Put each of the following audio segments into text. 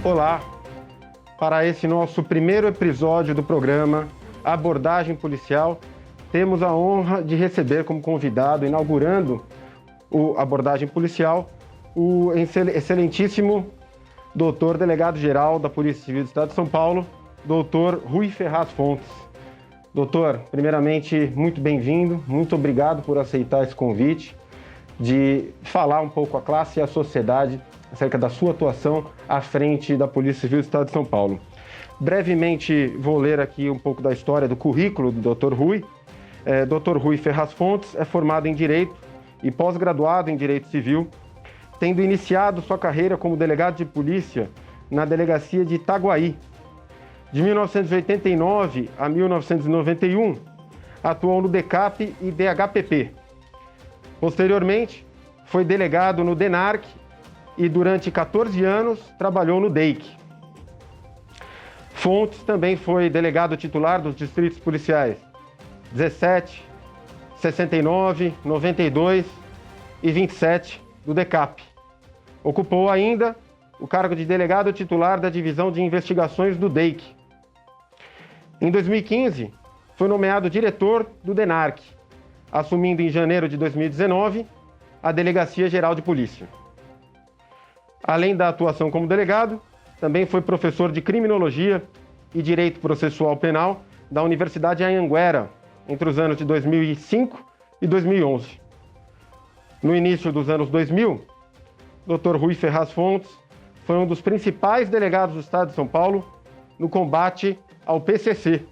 Olá, para esse nosso primeiro episódio do programa Abordagem Policial, temos a honra de receber como convidado, inaugurando o Abordagem Policial, o excelentíssimo doutor delegado-geral da Polícia Civil do Estado de São Paulo, doutor Rui Ferraz Fontes. Doutor, primeiramente, muito bem-vindo, muito obrigado por aceitar esse convite de falar um pouco à classe e à sociedade acerca da sua atuação à frente da Polícia Civil do Estado de São Paulo. Brevemente, vou ler aqui um pouco da história do currículo do Dr. Rui. Dr. Rui Ferraz Fontes é formado em Direito e pós-graduado em Direito Civil, tendo iniciado sua carreira como delegado de polícia na delegacia de Itaguaí. De 1989 a 1991, atuou no DECAP e DHPP. Posteriormente, foi delegado no DENARC e durante 14 anos trabalhou no DEIC. Fontes também foi delegado titular dos distritos policiais 17, 69, 92 e 27 do DECAP. Ocupou ainda o cargo de delegado titular da Divisão de Investigações do DEIC. Em 2015, foi nomeado diretor do DENARC, assumindo em janeiro de 2019 a Delegacia Geral de Polícia. Além da atuação como delegado, também foi professor de Criminologia e Direito Processual Penal da Universidade Anhanguera, entre os anos de 2005 e 2011. No início dos anos 2000, Dr. Rui Ferraz Fontes foi um dos principais delegados do Estado de São Paulo no combate ao PCC,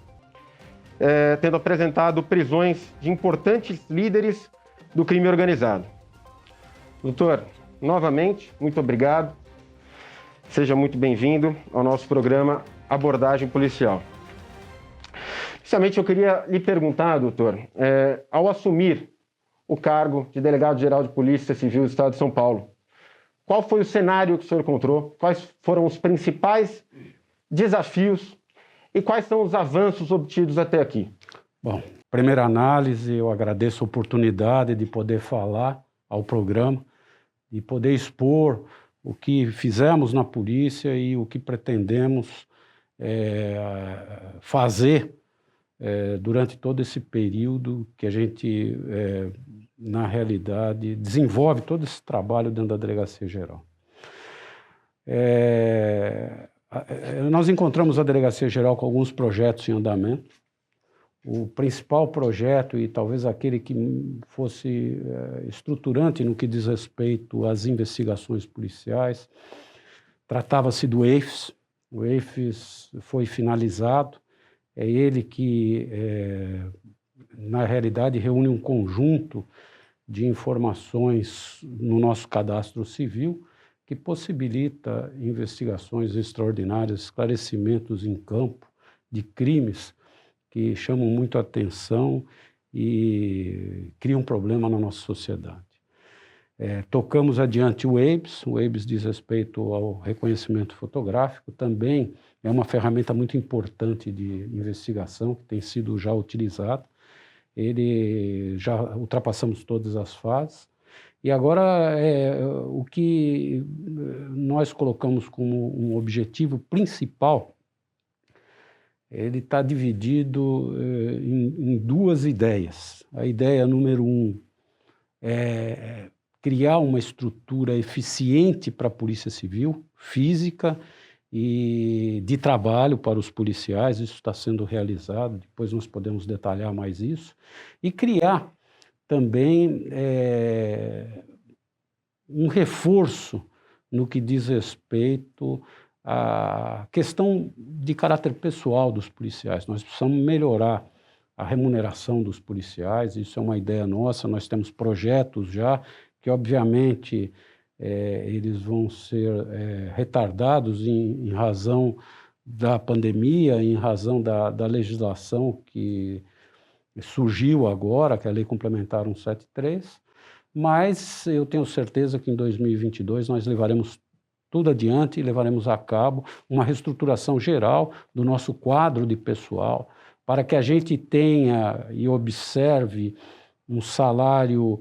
tendo apresentado prisões de importantes líderes do crime organizado. Doutor, novamente, muito obrigado. Seja muito bem-vindo ao nosso programa Abordagem Policial. Inicialmente, eu queria lhe perguntar, doutor, ao assumir o cargo de delegado-geral de Polícia Civil do Estado de São Paulo, qual foi o cenário que o senhor encontrou? Quais foram os principais desafios e quais são os avanços obtidos até aqui? Bom, primeira análise, eu agradeço a oportunidade de poder falar ao programa, de poder expor o que fizemos na polícia e o que pretendemos fazer durante todo esse período que a gente, na realidade, desenvolve todo esse trabalho dentro da Delegacia Geral. Nós encontramos a Delegacia Geral com alguns projetos em andamento. O principal projeto, e talvez aquele que fosse estruturante no que diz respeito às investigações policiais, tratava-se do EIFES. O EIFES foi finalizado. É ele que, na realidade, reúne um conjunto de informações no nosso cadastro civil que possibilita investigações extraordinárias, esclarecimentos em campo de crimes que chamam muito a atenção e criam um problema na nossa sociedade. Tocamos adiante o EIBS diz respeito ao reconhecimento fotográfico, também é uma ferramenta muito importante de investigação, que tem sido já utilizada. Ele já ultrapassamos todas as fases, e agora o que nós colocamos como um objetivo principal, ele está dividido em duas ideias. A ideia número 1 é criar uma estrutura eficiente para a Polícia Civil, física e de trabalho para os policiais. Isso está sendo realizado, depois nós podemos detalhar mais isso. E criar também um reforço no que diz respeito à questão de caráter pessoal dos policiais. Nós precisamos melhorar a remuneração dos policiais, isso é uma ideia nossa, nós temos projetos já que, obviamente, eles vão ser retardados em razão da pandemia, em razão da legislação que surgiu agora, que é a Lei Complementar 173, mas eu tenho certeza que em 2022 nós levaremos tudo adiante e levaremos a cabo uma reestruturação geral do nosso quadro de pessoal, para que a gente tenha e observe um salário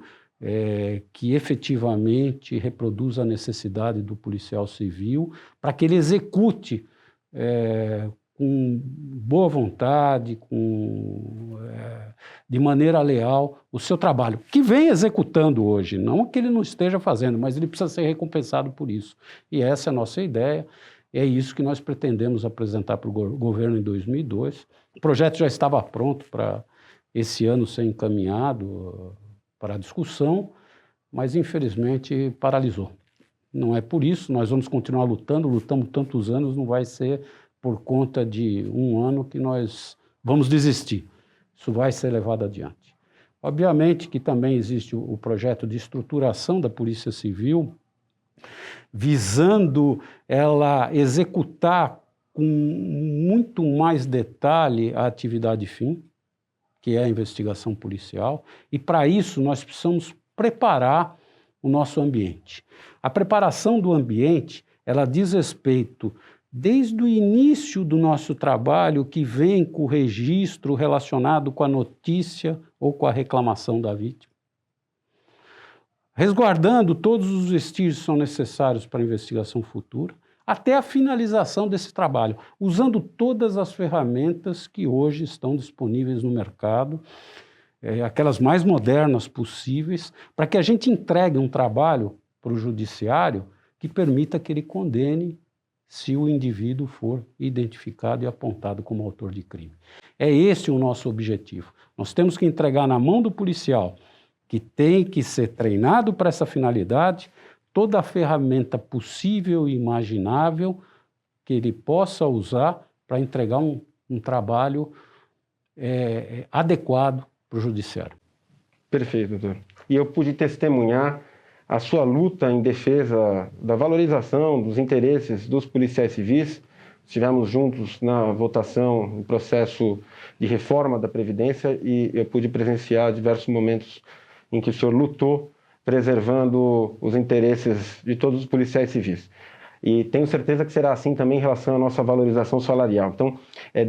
que efetivamente reproduza a necessidade do policial civil para que ele execute com boa vontade, de maneira leal, o seu trabalho, que vem executando hoje, não que ele não esteja fazendo, mas ele precisa ser recompensado por isso. E essa é a nossa ideia, é isso que nós pretendemos apresentar para o governo em 2002. O projeto já estava pronto para esse ano ser encaminhado para a discussão, mas infelizmente paralisou. Não é por isso, nós vamos continuar lutando, lutamos tantos anos, não vai ser por conta de um ano que nós vamos desistir. Isso vai ser levado adiante. Obviamente que também existe o projeto de estruturação da Polícia Civil, visando ela executar com muito mais detalhe a atividade fim, que é a investigação policial, e para isso nós precisamos preparar o nosso ambiente. A preparação do ambiente, ela diz respeito desde o início do nosso trabalho, que vem com o registro relacionado com a notícia ou com a reclamação da vítima, resguardando todos os vestígios que são necessários para a investigação futura, até a finalização desse trabalho, usando todas as ferramentas que hoje estão disponíveis no mercado, aquelas mais modernas possíveis, para que a gente entregue um trabalho para o judiciário que permita que ele condene se o indivíduo for identificado e apontado como autor de crime. É esse o nosso objetivo. Nós temos que entregar na mão do policial, que tem que ser treinado para essa finalidade, toda a ferramenta possível e imaginável que ele possa usar para entregar um trabalho adequado para o judiciário. Perfeito, doutor. E eu pude testemunhar a sua luta em defesa da valorização dos interesses dos policiais civis. Estivemos juntos na votação, no processo de reforma da Previdência, e eu pude presenciar diversos momentos em que o senhor lutou preservando os interesses de todos os policiais civis. E tenho certeza que será assim também em relação à nossa valorização salarial. Então,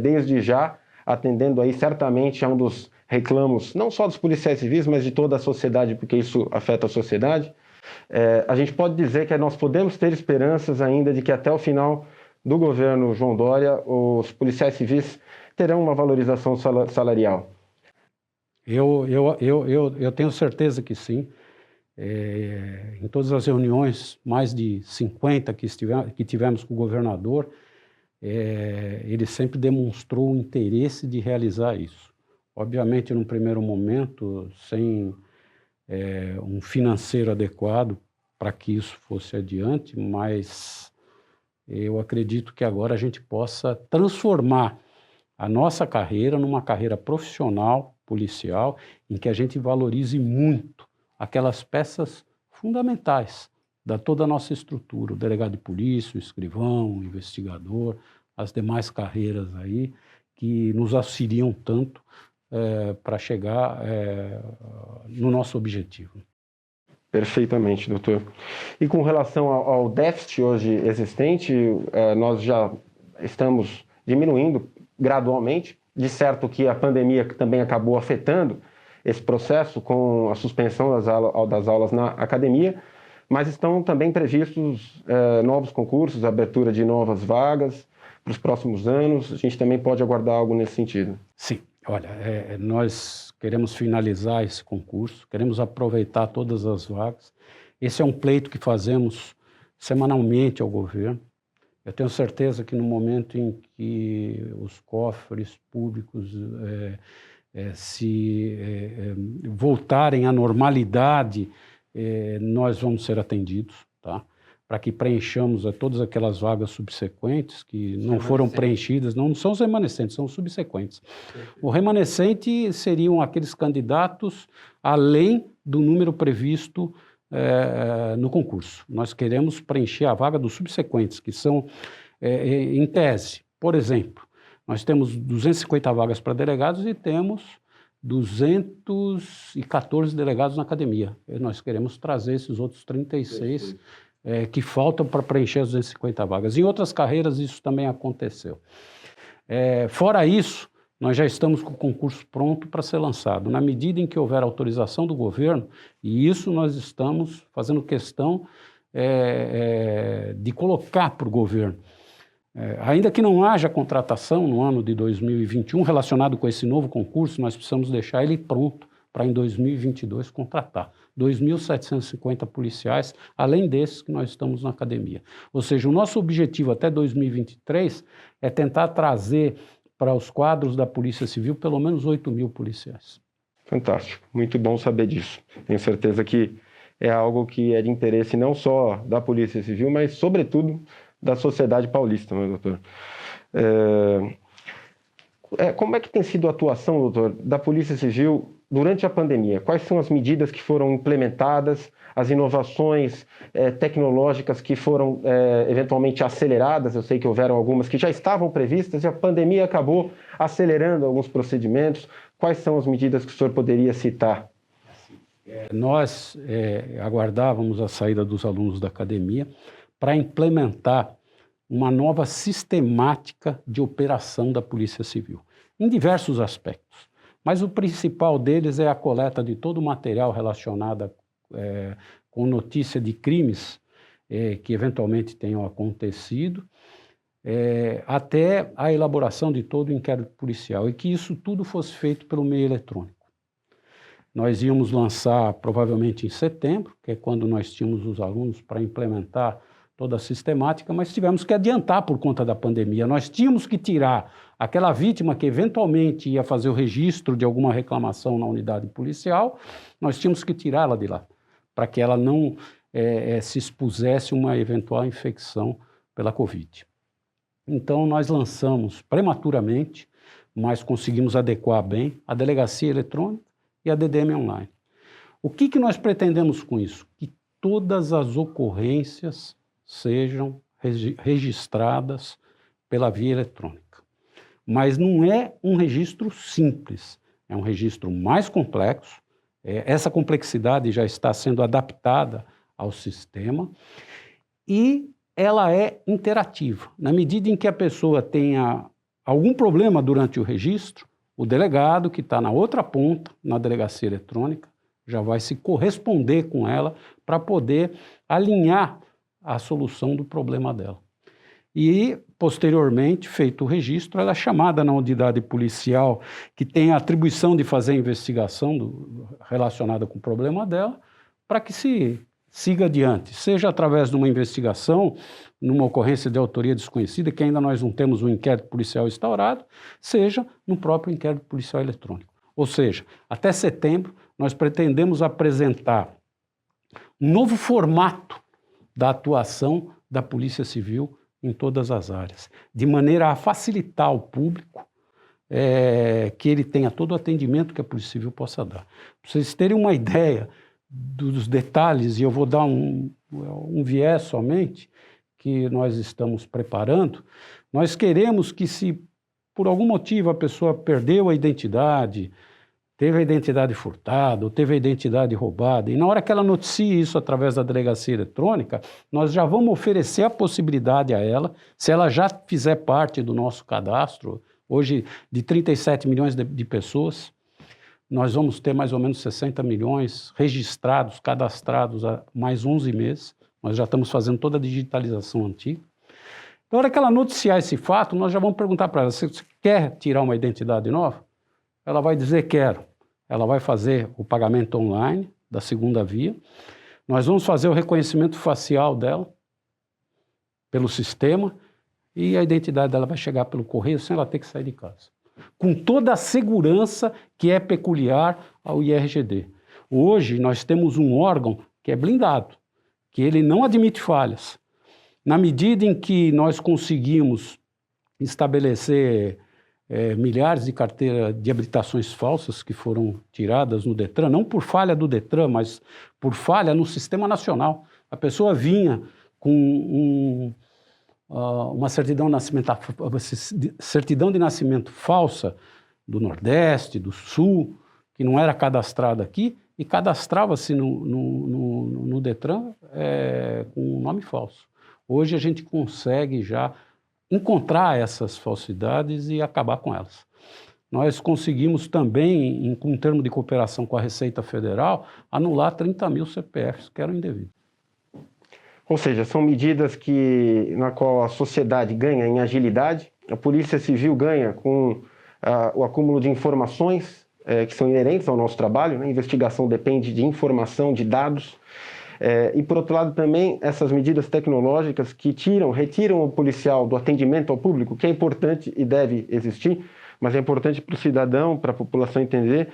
desde já, atendendo aí certamente a um dos reclamos, não só dos policiais civis, mas de toda a sociedade, porque isso afeta a sociedade, a gente pode dizer que nós podemos ter esperanças ainda de que até o final do governo João Dória, os policiais civis terão uma valorização salarial. Eu tenho certeza que sim. Em todas as reuniões, mais de 50 que tivemos com o governador, ele sempre demonstrou o interesse de realizar isso. Obviamente, num primeiro momento, sem um financeiro adequado para que isso fosse adiante, mas eu acredito que agora a gente possa transformar a nossa carreira numa carreira profissional, policial, em que a gente valorize muito aquelas peças fundamentais da toda a nossa estrutura, o delegado de polícia, o escrivão, o investigador, as demais carreiras aí, que nos auxiliam tanto para chegar no nosso objetivo. Perfeitamente, doutor. E com relação ao déficit hoje existente, nós já estamos diminuindo gradualmente. De certo que a pandemia também acabou afetando esse processo com a suspensão das aulas na academia, mas estão também previstos novos concursos, abertura de novas vagas para os próximos anos. A gente também pode aguardar algo nesse sentido. Sim, olha, nós queremos finalizar esse concurso, queremos aproveitar todas as vagas. Esse é um pleito que fazemos semanalmente ao governo. Eu tenho certeza que no momento em que os cofres públicos voltarem à normalidade, nós vamos ser atendidos, tá? Para que preenchamos todas aquelas vagas subsequentes que não foram preenchidas, não são os remanescentes, são os subsequentes. O remanescente seriam aqueles candidatos além do número previsto no concurso. Nós queremos preencher a vaga dos subsequentes, que são, em tese, por exemplo, nós temos 250 vagas para delegados e temos 214 delegados na academia. E nós queremos trazer esses outros 36 que faltam para preencher as 250 vagas. Em outras carreiras isso também aconteceu. Fora isso, nós já estamos com o concurso pronto para ser lançado. Na medida em que houver autorização do governo, e isso nós estamos fazendo questão de colocar para o governo. Ainda que não haja contratação no ano de 2021 relacionado com esse novo concurso, nós precisamos deixar ele pronto para em 2022 contratar 2.750 policiais, além desses que nós estamos na academia. Ou seja, o nosso objetivo até 2023 é tentar trazer para os quadros da Polícia Civil pelo menos 8.000 policiais. Fantástico, muito bom saber disso. Tenho certeza que é algo que é de interesse não só da Polícia Civil, mas sobretudo da sociedade paulista, meu doutor. Como é que tem sido a atuação, doutor, da Polícia Civil durante a pandemia? Quais são as medidas que foram implementadas, as inovações tecnológicas que foram eventualmente aceleradas? Eu sei que houveram algumas que já estavam previstas e a pandemia acabou acelerando alguns procedimentos. Quais são as medidas que o senhor poderia citar? Nós aguardávamos a saída dos alunos da academia para implementar uma nova sistemática de operação da Polícia Civil, em diversos aspectos. Mas o principal deles é a coleta de todo o material relacionado com notícia de crimes que eventualmente tenham acontecido, até a elaboração de todo o inquérito policial, e que isso tudo fosse feito pelo meio eletrônico. Nós íamos lançar provavelmente em setembro, que é quando nós tínhamos os alunos para implementar toda a sistemática, mas tivemos que adiantar por conta da pandemia. Nós tínhamos que tirar aquela vítima que eventualmente ia fazer o registro de alguma reclamação na unidade policial, nós tínhamos que tirá-la de lá, para que ela não se expusesse a uma eventual infecção pela Covid. Então, nós lançamos prematuramente, mas conseguimos adequar bem, a delegacia eletrônica e a DDM online. O que nós pretendemos com isso? Que todas as ocorrências sejam registradas pela via eletrônica. Mas não é um registro simples, é um registro mais complexo. Essa complexidade já está sendo adaptada ao sistema e ela é interativa. Na medida em que a pessoa tenha algum problema durante o registro, o delegado que está na outra ponta, na delegacia eletrônica, já vai se corresponder com ela para poder alinhar a solução do problema dela. E, posteriormente, feito o registro, ela é chamada na unidade policial que tem a atribuição de fazer a investigação relacionada com o problema dela, para que se siga adiante, seja através de uma investigação, numa ocorrência de autoria desconhecida, que ainda nós não temos um inquérito policial instaurado, seja no próprio inquérito policial eletrônico. Ou seja, até setembro, nós pretendemos apresentar um novo formato da atuação da Polícia Civil em todas as áreas, de maneira a facilitar ao público que ele tenha todo o atendimento que a Polícia Civil possa dar. Para vocês terem uma ideia dos detalhes, e eu vou dar um viés somente, que nós estamos preparando, nós queremos que, se por algum motivo a pessoa perdeu a identidade, teve a identidade furtada ou teve a identidade roubada, e na hora que ela noticie isso através da delegacia eletrônica, nós já vamos oferecer a possibilidade a ela, se ela já fizer parte do nosso cadastro, hoje de 37 milhões de pessoas, nós vamos ter mais ou menos 60 milhões registrados, cadastrados há mais 11 meses, nós já estamos fazendo toda a digitalização antiga. Na hora que ela noticiar esse fato, nós já vamos perguntar para ela, você quer tirar uma identidade nova? Ela vai dizer quero. Ela vai fazer o pagamento online da segunda via. Nós vamos fazer o reconhecimento facial dela pelo sistema e a identidade dela vai chegar pelo correio sem ela ter que sair de casa. Com toda a segurança que é peculiar ao IRGD. Hoje nós temos um órgão que é blindado, que ele não admite falhas. Na medida em que nós conseguimos estabelecer milhares de carteiras de habilitações falsas que foram tiradas no Detran, não por falha do Detran, mas por falha no sistema nacional. A pessoa vinha com uma certidão de nascimento falsa do Nordeste, do Sul, que não era cadastrada aqui, e cadastrava-se no Detran com um nome falso. Hoje a gente consegue já encontrar essas falsidades e acabar com elas. nós conseguimos também, com um termo de cooperação com a Receita Federal, anular 30 mil CPFs que eram indevidos. Ou seja, são medidas na qual a sociedade ganha em agilidade, a Polícia Civil ganha com o acúmulo de informações que são inerentes ao nosso trabalho, né? A investigação depende de informação, de dados, e por outro lado também essas medidas tecnológicas que retiram o policial do atendimento ao público, que é importante e deve existir, mas é importante para o cidadão, para a população entender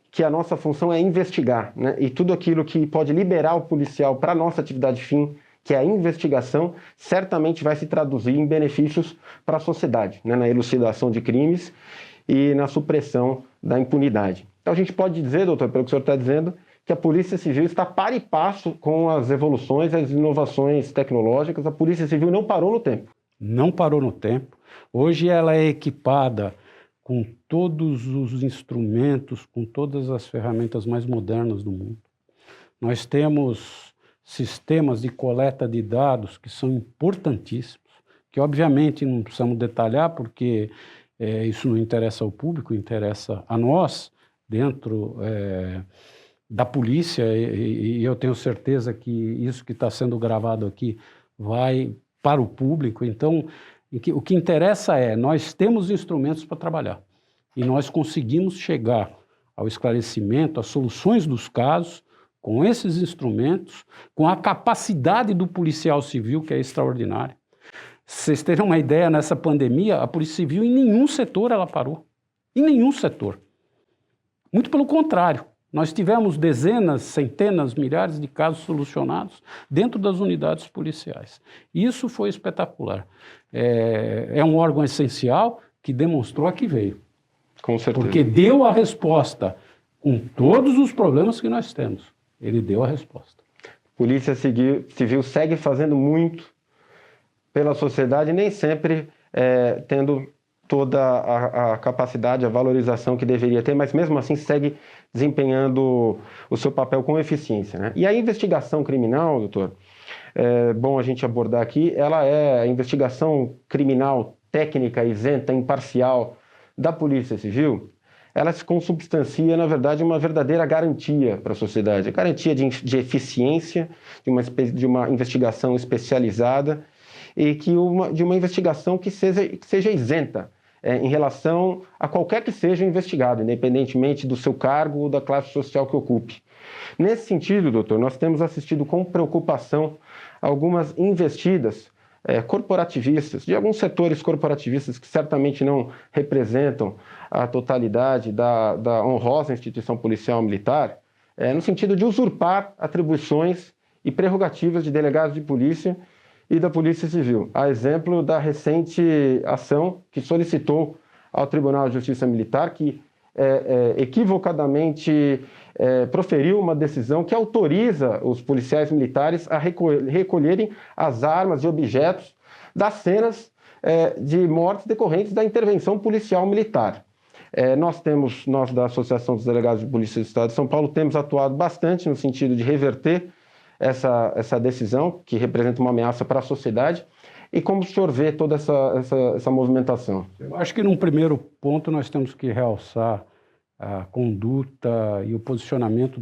que a nossa função é investigar, né? E tudo aquilo que pode liberar o policial para a nossa atividade fim, que é a investigação, certamente vai se traduzir em benefícios para a sociedade, né? Na elucidação de crimes e na supressão da impunidade. Então a gente pode dizer, doutor, pelo que o senhor está dizendo, que a Polícia Civil está par e passo com as evoluções, as inovações tecnológicas. A Polícia Civil não parou no tempo. Não parou no tempo. Hoje ela é equipada com todos os instrumentos, com todas as ferramentas mais modernas do mundo. Nós temos sistemas de coleta de dados que são importantíssimos, que obviamente não precisamos detalhar porque isso não interessa ao público, interessa a nós, dentro da polícia, e eu tenho certeza que isso que está sendo gravado aqui vai para o público. Então, o que interessa nós temos instrumentos para trabalhar e nós conseguimos chegar ao esclarecimento, às soluções dos casos, com esses instrumentos, com a capacidade do policial civil, que é extraordinária. Se vocês terem uma ideia, nessa pandemia, a Polícia Civil em nenhum setor ela parou. Em nenhum setor. Muito pelo contrário. Nós tivemos dezenas, centenas, milhares de casos solucionados dentro das unidades policiais. Isso foi espetacular. É um órgão essencial que demonstrou a que veio. Com certeza. Porque deu a resposta com todos os problemas que nós temos. Ele deu a resposta. A Polícia Civil segue fazendo muito pela sociedade, nem sempre tendo toda a capacidade, a valorização que deveria ter, mas mesmo assim segue desempenhando o seu papel com eficiência, né? E a investigação criminal, doutor, é bom a gente abordar aqui, ela é a investigação criminal técnica, isenta, imparcial da Polícia Civil. Ela se consubstancia, na verdade, uma verdadeira garantia para a sociedade, a garantia de eficiência, de uma investigação especializada e de uma investigação que seja isenta em relação a qualquer que seja o investigado, independentemente do seu cargo ou da classe social que ocupe. Nesse sentido, doutor, nós temos assistido com preocupação algumas investidas corporativistas, de alguns setores corporativistas que certamente não representam a totalidade da honrosa instituição policial militar, no sentido de usurpar atribuições e prerrogativas de delegados de polícia e da Polícia Civil. A exemplo da recente ação que solicitou ao Tribunal de Justiça Militar, que equivocadamente proferiu uma decisão que autoriza os policiais militares a recolherem as armas e objetos das cenas de mortes decorrentes da intervenção policial militar. Nós da Associação dos Delegados de Polícia do Estado de São Paulo, temos atuado bastante no sentido de reverter essa decisão, que representa uma ameaça para a sociedade. E como o senhor vê toda essa movimentação? Eu acho que, num primeiro ponto, nós temos que realçar a conduta e o posicionamento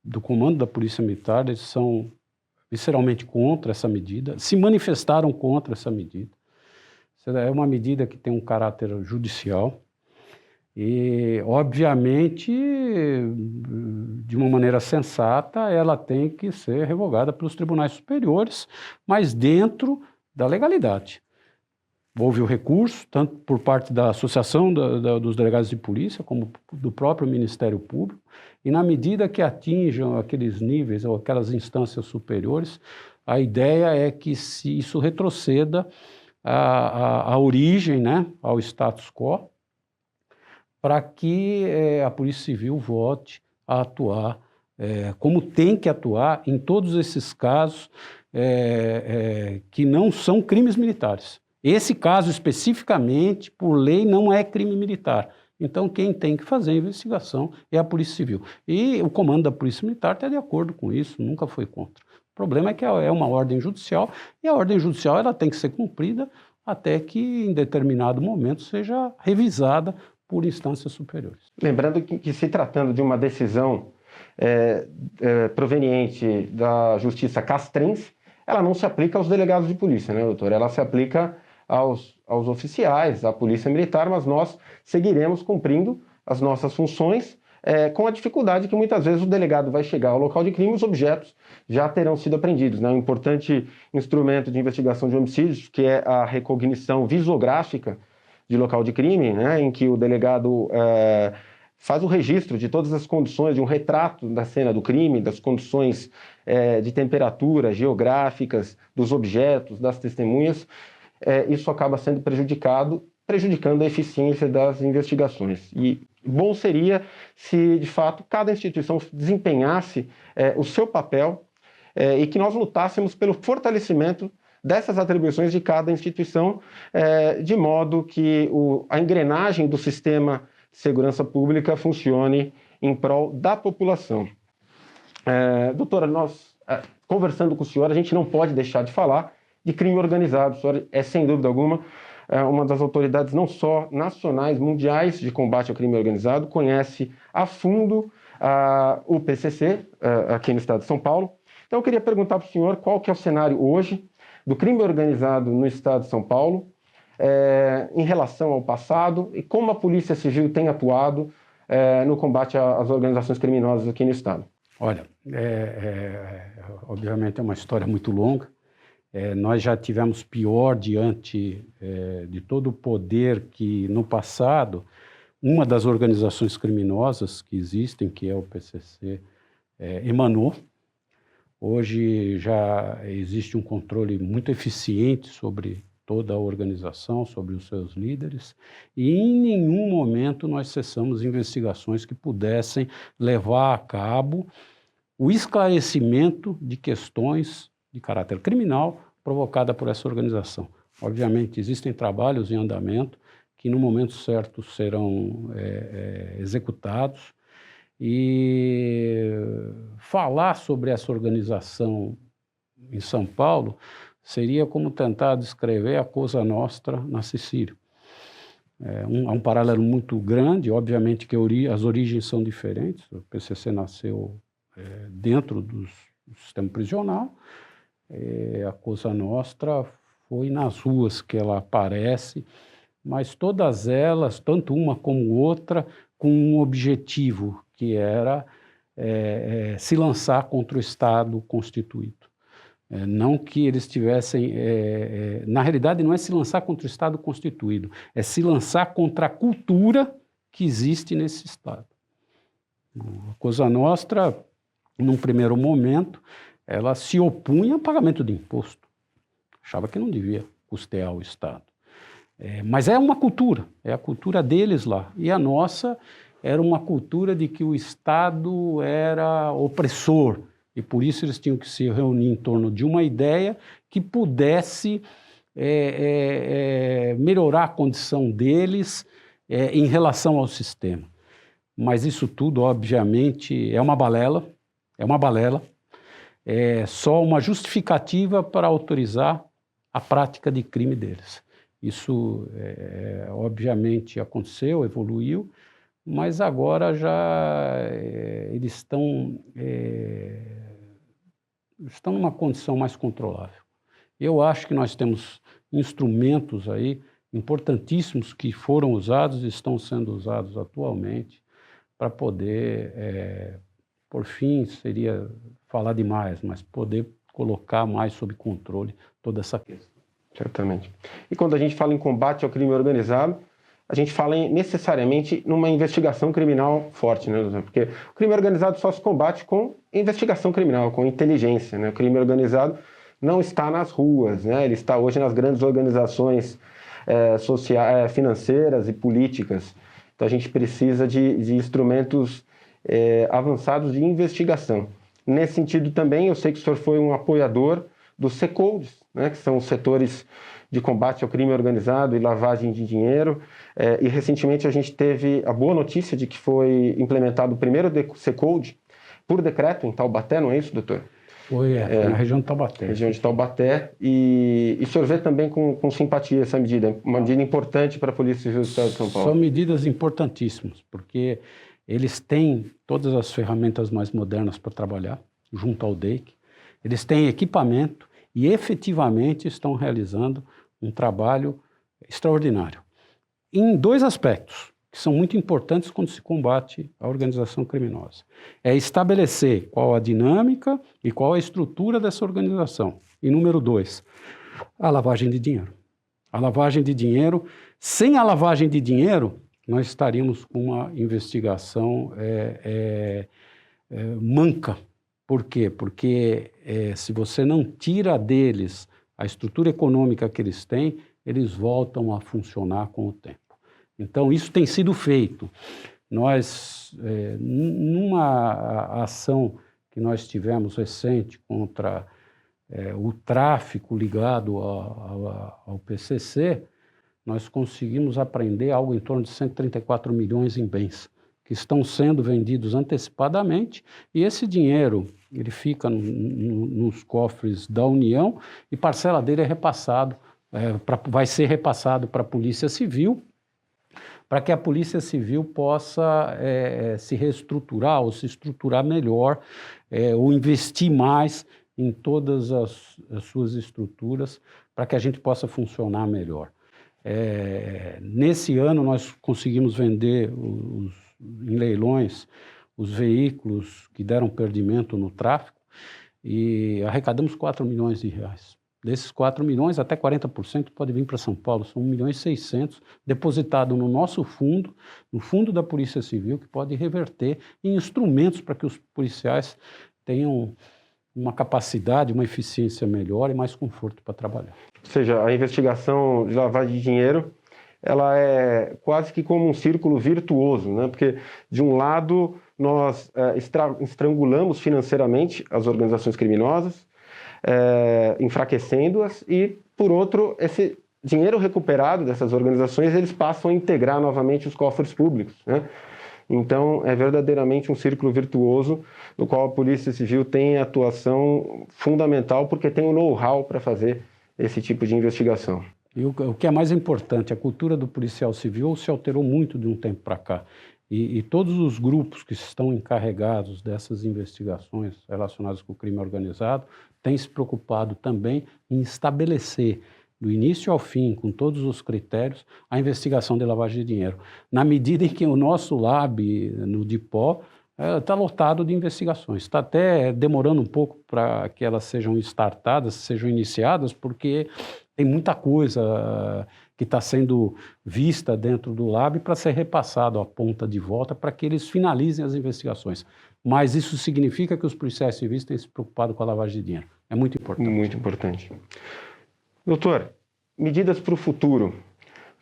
do comando da Polícia Militar. Eles são visceralmente contra essa medida, se manifestaram contra essa medida. É uma medida que tem um caráter judicial e, obviamente, de uma maneira sensata, ela tem que ser revogada pelos tribunais superiores, mas dentro da legalidade. Houve o recurso, tanto por parte da Associação dos Delegados de Polícia, como do próprio Ministério Público, e na medida que atinjam aqueles níveis ou aquelas instâncias superiores, a ideia é que isso retroceda à origem, né, ao status quo, para que a Polícia Civil volte a atuar como tem que atuar em todos esses casos que não são crimes militares. Esse caso especificamente, por lei, não é crime militar. Então, quem tem que fazer a investigação é a Polícia Civil. E o comando da Polícia Militar está de acordo com isso, nunca foi contra. O problema é que é uma ordem judicial, e a ordem judicial ela tem que ser cumprida até que, em determinado momento, seja revisada por instâncias superiores. Lembrando que se tratando de uma decisão proveniente da justiça castrense, ela não se aplica aos delegados de polícia, né, doutor? Ela se aplica aos oficiais, à polícia militar, mas nós seguiremos cumprindo as nossas funções com a dificuldade que muitas vezes o delegado vai chegar ao local de crime e os objetos já terão sido apreendidos, né? Um importante instrumento de investigação de homicídios, que é a recognição visográfica de local de crime, né? Em que o delegado faz o registro de todas as condições, de um retrato da cena do crime, das condições de temperatura, geográficas, dos objetos, das testemunhas. Isso acaba sendo prejudicando a eficiência das investigações. E bom seria se, de fato, cada instituição desempenhasse o seu papel e que nós lutássemos pelo fortalecimento dessas atribuições de cada instituição, de modo que a engrenagem do sistema de segurança pública funcione em prol da população. Doutora, nós, conversando com o senhor, a gente não pode deixar de falar de crime organizado. O senhor é, sem dúvida alguma, uma das autoridades não só nacionais, mundiais de combate ao crime organizado, conhece a fundo o PCC aqui no estado de São Paulo. Então eu queria perguntar para o senhor qual que é o cenário hoje do crime organizado no estado de São Paulo em relação ao passado e como a Polícia Civil tem atuado no combate às organizações criminosas aqui no estado. Olha, obviamente é uma história muito longa. Nós já tivemos pior diante de todo o poder que, no passado, uma das organizações criminosas que existem, que é o PCC, emanou. Hoje já existe um controle muito eficiente sobre toda a organização, sobre os seus líderes, e em nenhum momento nós cessamos investigações que pudessem levar a cabo o esclarecimento de questões de caráter criminal provocada por essa organização. Obviamente, existem trabalhos em andamento que, no momento certo, serão executados, e falar sobre essa organização em São Paulo seria como tentar descrever a Cosa Nostra na Sicília. Há um paralelo muito grande, obviamente que as origens são diferentes. O PCC nasceu dentro do sistema prisional, a Cosa Nostra foi nas ruas que ela aparece, mas todas elas, tanto uma como outra, com um objetivo, que era se lançar contra o Estado constituído. Não que eles tivessem... na realidade, não é se lançar contra o Estado constituído, é se lançar contra a cultura que existe nesse Estado. A Cosa Nostra, num primeiro momento, ela se opunha ao pagamento de imposto. Achava que não devia custear o Estado. Mas é uma cultura, é a cultura deles lá. E a nossa era uma cultura de que o Estado era opressor, e por isso eles tinham que se reunir em torno de uma ideia que pudesse melhorar a condição deles em relação ao sistema. Mas isso tudo, obviamente, é uma balela, é só uma justificativa para autorizar a prática de crime deles. Isso, obviamente, aconteceu, evoluiu, mas agora já eles estão numa condição mais controlável. Eu acho que nós temos instrumentos aí importantíssimos que foram usados e estão sendo usados atualmente para poder, por fim, seria falar demais, mas poder colocar mais sob controle toda essa questão. Certamente. E quando a gente fala em combate ao crime organizado, a gente fala necessariamente numa investigação criminal forte, né, doutor? Porque o crime organizado só se combate com investigação criminal, com inteligência, né? O crime organizado não está nas ruas, né? Ele está hoje nas grandes organizações sociais, financeiras e políticas. Então a gente precisa de instrumentos avançados de investigação. Nesse sentido também, eu sei que o senhor foi um apoiador dos CECOLDs, né, que são os setores de combate ao crime organizado e lavagem de dinheiro, e recentemente a gente teve a boa notícia de que foi implementado o primeiro CECOLD por decreto em Taubaté, não é isso, doutor? Foi na região de Taubaté. Região de Taubaté. E o senhor vê também com simpatia essa medida, uma medida importante para a Polícia Civil do Estado de São Paulo. São medidas importantíssimas, porque eles têm todas as ferramentas mais modernas para trabalhar, junto ao DEIC. Eles têm equipamento e efetivamente estão realizando um trabalho extraordinário. Em dois aspectos, que são muito importantes quando se combate a organização criminosa. É estabelecer qual a dinâmica e qual a estrutura dessa organização. E número 2, a lavagem de dinheiro. A lavagem de dinheiro, sem a lavagem de dinheiro, nós estaríamos com uma investigação manca. Por quê? Porque se você não tira deles a estrutura econômica que eles têm, eles voltam a funcionar com o tempo. Então, isso tem sido feito. Nós, numa ação que nós tivemos recente contra o tráfico ligado ao PCC, nós conseguimos apreender algo em torno de 134 milhões em bens, que estão sendo vendidos antecipadamente, e esse dinheiro ele fica nos cofres da União e parcela dele é repassado, vai ser repassado para a Polícia Civil, para que a Polícia Civil possa se reestruturar ou se estruturar melhor, ou investir mais em todas as suas estruturas, para que a gente possa funcionar melhor. Nesse ano nós conseguimos vender em leilões os veículos que deram perdimento no tráfico e arrecadamos 4 milhões de reais. Desses 4 milhões, até 40% pode vir para São Paulo, são 1.600.000 depositado no nosso fundo, no fundo da Polícia Civil, que pode reverter em instrumentos para que os policiais tenham uma capacidade, uma eficiência melhor e mais conforto para trabalhar. Ou seja, a investigação de lavagem de dinheiro, ela é quase que como um círculo virtuoso, né? Porque, de um lado, nós estrangulamos financeiramente as organizações criminosas, enfraquecendo-as, e, por outro, esse dinheiro recuperado dessas organizações, eles passam a integrar novamente os cofres públicos, né? Então, é verdadeiramente um círculo virtuoso no qual a Polícia Civil tem atuação fundamental, porque tem o know-how para fazer esse tipo de investigação. E o que é mais importante, a cultura do policial civil se alterou muito de um tempo para cá. E todos os grupos que estão encarregados dessas investigações relacionadas com o crime organizado têm se preocupado também em estabelecer, do início ao fim, com todos os critérios, a investigação de lavagem de dinheiro. Na medida em que o nosso lab, no DIPO, está lotado de investigações. Está até demorando um pouco para que elas sejam startadas, sejam iniciadas, porque tem muita coisa que está sendo vista dentro do lab para ser repassado à ponta de volta para que eles finalizem as investigações. Mas isso significa que os policiais civis têm se preocupado com a lavagem de dinheiro. É muito importante. Muito importante. Doutor, medidas para o futuro.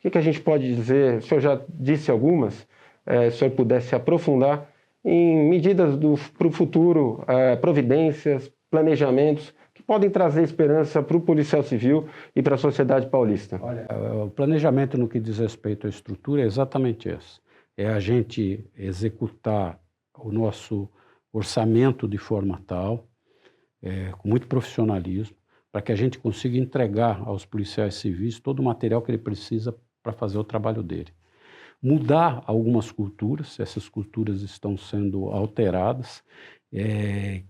O que a gente pode dizer? O senhor já disse algumas, se o senhor pudesse aprofundar em medidas para o futuro, providências, planejamentos, que podem trazer esperança para o policial civil e para a sociedade paulista. Olha, o planejamento no que diz respeito à estrutura é exatamente esse. É a gente executar o nosso orçamento de forma tal, com muito profissionalismo, para que a gente consiga entregar aos policiais civis todo o material que ele precisa para fazer o trabalho dele. Mudar algumas culturas, essas culturas estão sendo alteradas,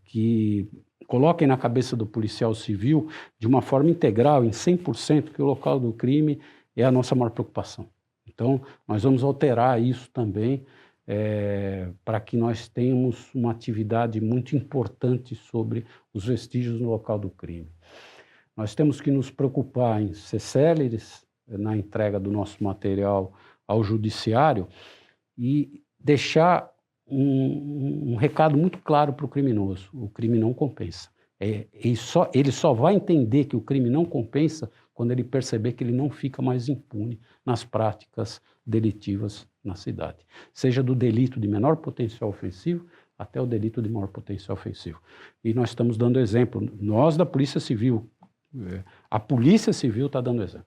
que coloquem na cabeça do policial civil, de uma forma integral, em 100%, que o local do crime é a nossa maior preocupação. Então, nós vamos alterar isso também, para que nós tenhamos uma atividade muito importante sobre os vestígios no local do crime. Nós temos que nos preocupar em ser céleres na entrega do nosso material ao judiciário e deixar um recado muito claro para o criminoso: o crime não compensa. Ele só vai entender que o crime não compensa quando ele perceber que ele não fica mais impune nas práticas delitivas na cidade. Seja do delito de menor potencial ofensivo até o delito de maior potencial ofensivo. E nós estamos dando exemplo, nós da Polícia Civil, a Polícia Civil está dando exemplo.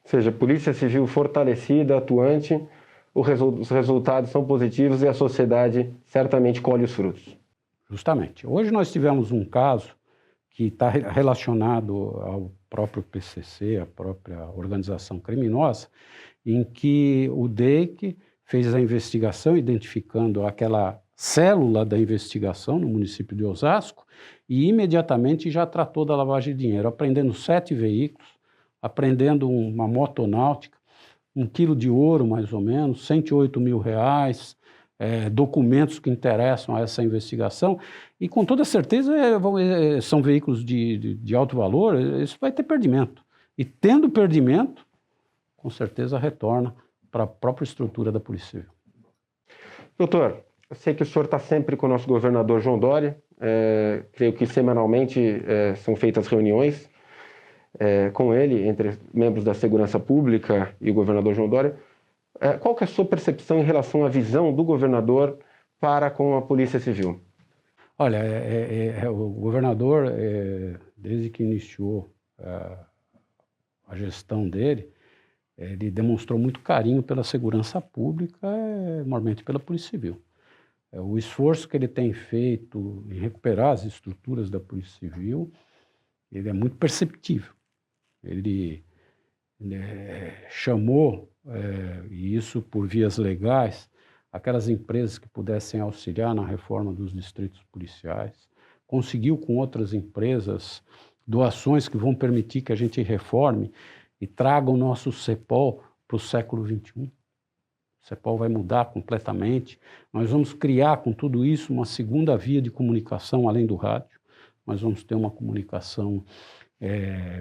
Ou seja, a Polícia Civil fortalecida, atuante, os resultados são positivos e a sociedade certamente colhe os frutos. Justamente. Hoje nós tivemos um caso que está relacionado ao próprio PCC, a própria organização criminosa, em que o DEIC fez a investigação identificando aquela célula da investigação no município de Osasco e imediatamente já tratou da lavagem de dinheiro, apreendendo 7 veículos, apreendendo uma motonáutica, 1 quilo de ouro mais ou menos, R$108 mil, documentos que interessam a essa investigação e com toda certeza são veículos de alto valor, isso vai ter perdimento. E tendo perdimento, com certeza retorna para a própria estrutura da Polícia Civil. Doutor, eu sei que o senhor está sempre com o nosso governador João Dória, creio que semanalmente são feitas reuniões com ele, entre membros da Segurança Pública e o governador João Dória. Qual que é a sua percepção em relação à visão do governador para com a Polícia Civil? Olha, o governador, desde que iniciou a gestão dele, ele demonstrou muito carinho pela segurança pública, normalmente pela Polícia Civil. O esforço que ele tem feito em recuperar as estruturas da Polícia Civil, ele é muito perceptível. Ele chamou, e isso por vias legais, aquelas empresas que pudessem auxiliar na reforma dos distritos policiais, conseguiu com outras empresas doações que vão permitir que a gente reforme e traga o nosso CEPOL para o século XXI. O CEPOL vai mudar completamente. Nós vamos criar com tudo isso uma segunda via de comunicação além do rádio. Nós vamos ter uma comunicação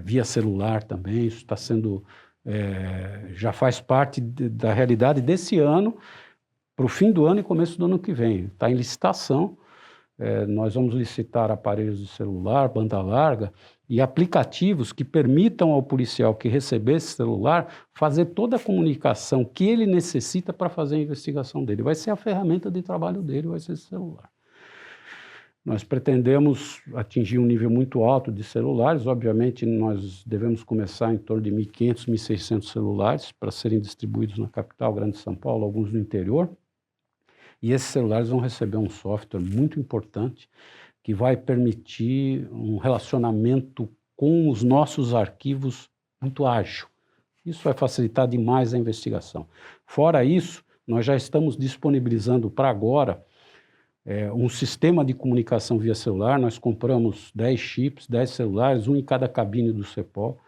via celular também. Isso está sendo, já faz parte da realidade desse ano, para o fim do ano e começo do ano que vem. Está em licitação. Nós vamos licitar aparelhos de celular, banda larga e aplicativos que permitam ao policial que receber esse celular fazer toda a comunicação que ele necessita para fazer a investigação dele. Vai ser a ferramenta de trabalho dele, vai ser esse celular. Nós pretendemos atingir um nível muito alto de celulares. Obviamente, nós devemos começar em torno de 1.500, 1.600 celulares para serem distribuídos na capital, Grande São Paulo, alguns no interior. E esses celulares vão receber um software muito importante que vai permitir um relacionamento com os nossos arquivos muito ágil. Isso vai facilitar demais a investigação. Fora isso, nós já estamos disponibilizando para agora um sistema de comunicação via celular. Nós compramos 10 chips, 10 celulares, um em cada cabine do CEPOL.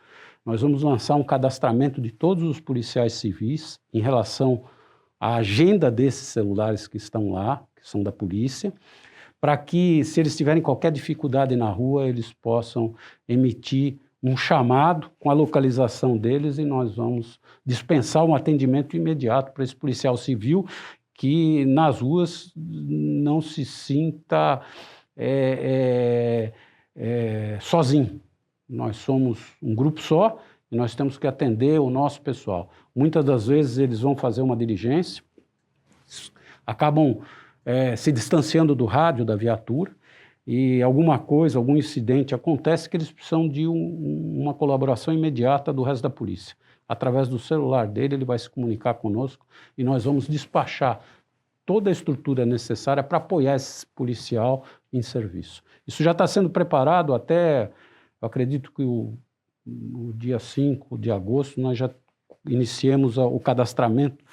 Nós vamos lançar um cadastramento de todos os policiais civis em relação à agenda desses celulares que estão lá, que são da polícia, para que, se eles tiverem qualquer dificuldade na rua, eles possam emitir um chamado com a localização deles e nós vamos dispensar um atendimento imediato para esse policial civil que nas ruas não se sinta sozinho. Nós somos um grupo só e nós temos que atender o nosso pessoal. Muitas das vezes eles vão fazer uma diligência, acabam se distanciando do rádio, da viatura, e alguma coisa, algum incidente acontece que eles precisam de uma colaboração imediata do resto da polícia. Através do celular dele, ele vai se comunicar conosco e nós vamos despachar toda a estrutura necessária para apoiar esse policial em serviço. Isso já está sendo preparado até, eu acredito que o dia 5 de agosto, nós já iniciemos o cadastramento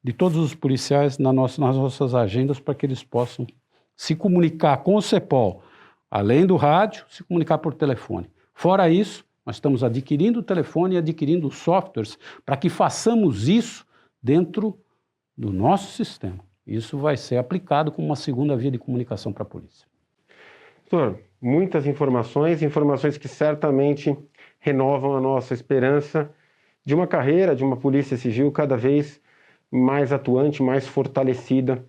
de todos os policiais nas nossas agendas para que eles possam se comunicar com o CEPOL, além do rádio, se comunicar por telefone. Fora isso, nós estamos adquirindo o telefone e adquirindo softwares para que façamos isso dentro do nosso sistema. Isso vai ser aplicado como uma segunda via de comunicação para a polícia. Doutor, muitas informações que certamente renovam a nossa esperança de uma carreira, de uma polícia civil cada vez mais atuante, mais fortalecida,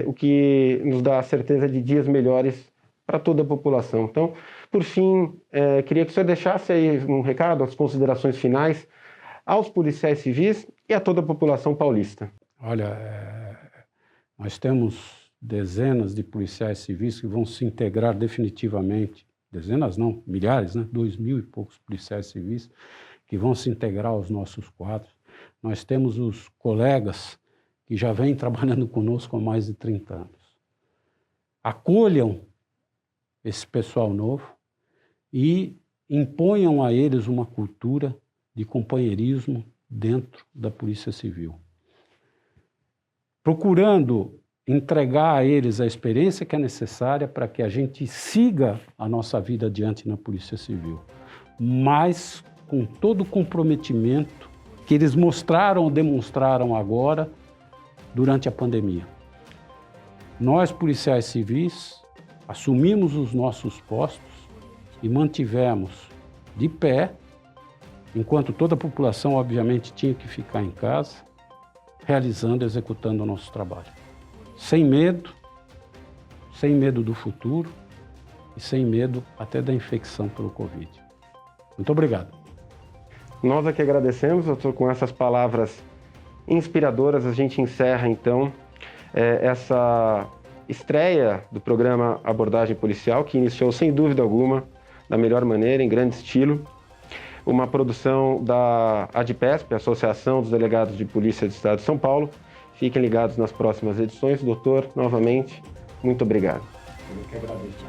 o que nos dá a certeza de dias melhores para toda a população. Então, por fim, queria que o senhor deixasse aí um recado, as considerações finais aos policiais civis e a toda a população paulista. Olha, nós temos dezenas de policiais civis que vão se integrar definitivamente, dezenas não, milhares, né? 2.000 e poucos policiais civis que vão se integrar aos nossos quadros. Nós temos os colegas que já vêm trabalhando conosco há mais de 30 anos. acolham esse pessoal novo e imponham a eles uma cultura de companheirismo dentro da Polícia Civil, procurando entregar a eles a experiência que é necessária para que a gente siga a nossa vida adiante na Polícia Civil, mas com todo o comprometimento que eles mostraram ou demonstraram agora durante a pandemia. Nós, policiais civis, assumimos os nossos postos e mantivemos de pé, enquanto toda a população, obviamente, tinha que ficar em casa, realizando, executando o nosso trabalho. Sem medo do futuro e sem medo até da infecção pelo Covid. Muito obrigado. Nós aqui agradecemos, doutor, com essas palavras inspiradoras, a gente encerra, então, essa estreia do programa Abordagem Policial, que iniciou, sem dúvida alguma, da melhor maneira, em grande estilo. Uma produção da ADPESP, Associação dos Delegados de Polícia do Estado de São Paulo. Fiquem ligados nas próximas edições. Doutor, novamente, muito obrigado. Eu que agradeço.